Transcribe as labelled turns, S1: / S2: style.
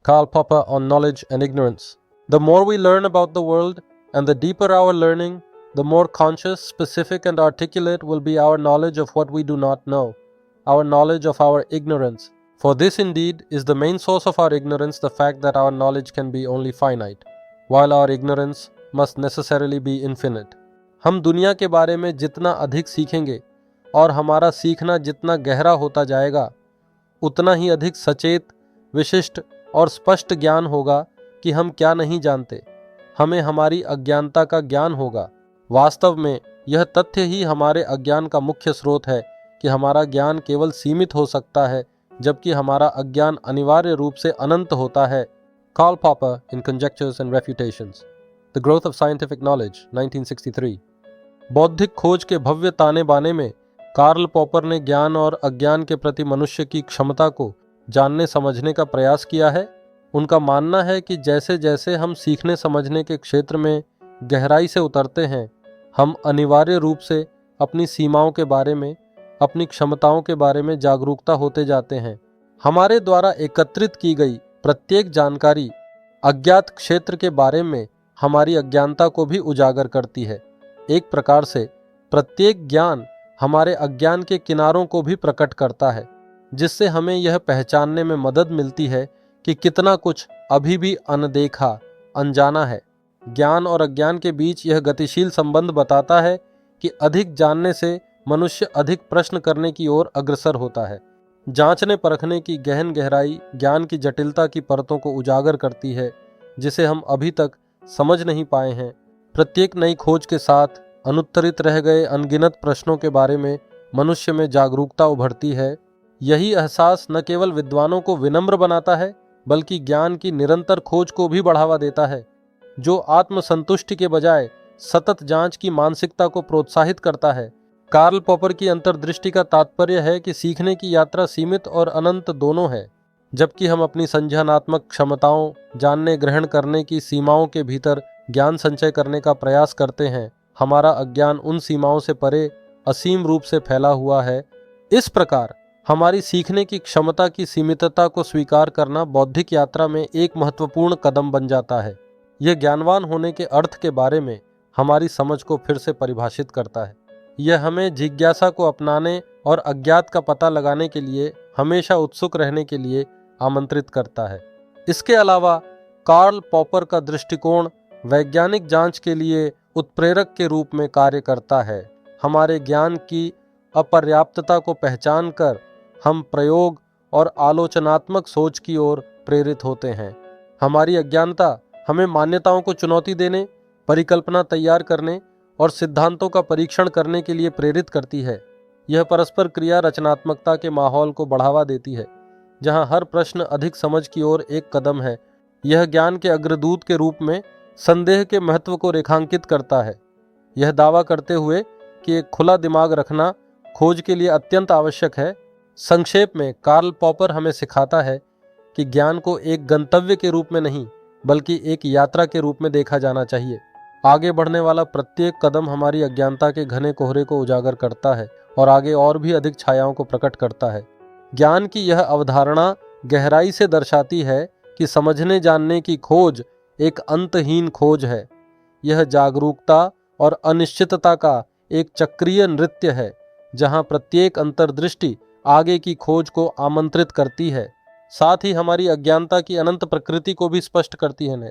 S1: Karl Popper on knowledge and ignorance. The more we learn about the world and the deeper our learning, the more conscious, specific and articulate will be our knowledge of what we do not know, our knowledge of our ignorance. For this indeed is the main source of our ignorance, the fact that our knowledge can be only finite, while our ignorance must necessarily be infinite. हम दुनिया के बारे में जितना अधिक सीखेंगे और हमारा सीखना जितना गहरा होता जाएगा, उतना ही अधिक सचेत, विशिष्ट और स्पष्ट ज्ञान होगा कि हम क्या नहीं जानते। हमें हमारी अज्ञानता का ज्ञान होगा। वास्तव में यह तथ्य ही हमारे अज्ञान का मुख्य स्रोत है कि हमारा ज्ञान केवल सीमित हो सकता है, जबकि हमारा अज्ञान अनिवार्य रूप से अनंत होता है। Karl Popper in Conjectures and Refutations. The Growth of Scientific Knowledge, 1963. बौद्धिक खोज के भव्य ताने बाने में कार्ल पॉपर ने ज्ञान और अज्ञान के प्रति मनुष्य की क्षमता को जानने समझने का प्रयास किया है। उनका मानना है कि जैसे जैसे हम सीखने समझने के क्षेत्र में गहराई से उतरते हैं, हम अनिवार्य रूप से अपनी सीमाओं के बारे में, अपनी क्षमताओं के बारे में जागरूकता होते जाते हैं। हमारे द्वारा एकत्रित की गई प्रत्येक जानकारी अज्ञात क्षेत्र के बारे में हमारी अज्ञानता को भी उजागर करती है। एक प्रकार से प्रत्येक ज्ञान हमारे अज्ञान के किनारों को भी प्रकट करता है, जिससे हमें यह पहचानने में मदद मिलती है कि कितना कुछ अभी भी अनदेखा, अनजाना है। ज्ञान और अज्ञान के बीच यह गतिशील संबंध बताता है कि अधिक जानने से मनुष्य अधिक प्रश्न करने की ओर अग्रसर होता है। जांचने परखने की गहन गहराई ज्ञान की जटिलता की परतों को उजागर करती है, जिसे हम अभी तक समझ नहीं पाए हैं। प्रत्येक नई खोज के साथ अनुत्तरित रह गए अनगिनत प्रश्नों के बारे में मनुष्य में जागरूकता उभरती है। यही एहसास न केवल विद्वानों को विनम्र बनाता है, बल्कि ज्ञान की निरंतर खोज को भी बढ़ावा देता है, जो आत्मसंतुष्टि के बजाय सतत जांच की मानसिकता को प्रोत्साहित करता है। कार्ल पॉपर की अंतर्दृष्टि का तात्पर्य है कि सीखने की यात्रा सीमित और अनंत दोनों है। जबकि हम अपनी संज्ञानात्मक क्षमताओं, जानने ग्रहण करने की सीमाओं के भीतर ज्ञान संचय करने का प्रयास करते हैं, हमारा अज्ञान उन सीमाओं से परे असीम रूप से फैला हुआ है। इस प्रकार हमारी सीखने की क्षमता की सीमितता को स्वीकार करना बौद्धिक यात्रा में एक महत्वपूर्ण कदम बन जाता है। यह ज्ञानवान होने के अर्थ के बारे में हमारी समझ को फिर से परिभाषित करता है। यह हमें जिज्ञासा को अपनाने और अज्ञात का पता लगाने के लिए हमेशा उत्सुक रहने के लिए आमंत्रित करता है। इसके अलावा कार्ल पॉपर का दृष्टिकोण वैज्ञानिक जांच के लिए उत्प्रेरक के रूप में कार्य करता है। हमारे ज्ञान की अपर्याप्तता को पहचान कर हम प्रयोग और आलोचनात्मक सोच की ओर प्रेरित होते हैं। हमारी अज्ञानता हमें मान्यताओं को चुनौती देने, परिकल्पना तैयार करने और सिद्धांतों का परीक्षण करने के लिए प्रेरित करती है। यह परस्पर क्रिया रचनात्मकता के माहौल को बढ़ावा देती है, जहां हर प्रश्न अधिक समझ की ओर एक कदम है। यह ज्ञान के अग्रदूत के रूप में संदेह के महत्व को रेखांकित करता है, यह दावा करते हुए कि एक खुला दिमाग रखना खोज के लिए अत्यंत आवश्यक है। संक्षेप में कार्ल पॉपर हमें सिखाता है कि ज्ञान को एक गंतव्य के रूप में नहीं, बल्कि एक यात्रा के रूप में देखा जाना चाहिए। आगे बढ़ने वाला प्रत्येक कदम हमारी अज्ञानता के घने कोहरे को उजागर करता है और आगे और भी अधिक छायाओं को प्रकट करता है। ज्ञान की यह अवधारणा गहराई से दर्शाती है कि समझने जानने की खोज एक अंतहीन खोज है। यह जागरूकता और अनिश्चितता का एक चक्रीय नृत्य है, जहां प्रत्येक अंतर्दृष्टि आगे की खोज को आमंत्रित करती है, साथ ही हमारी अज्ञानता की अनंत प्रकृति को भी स्पष्ट करती है।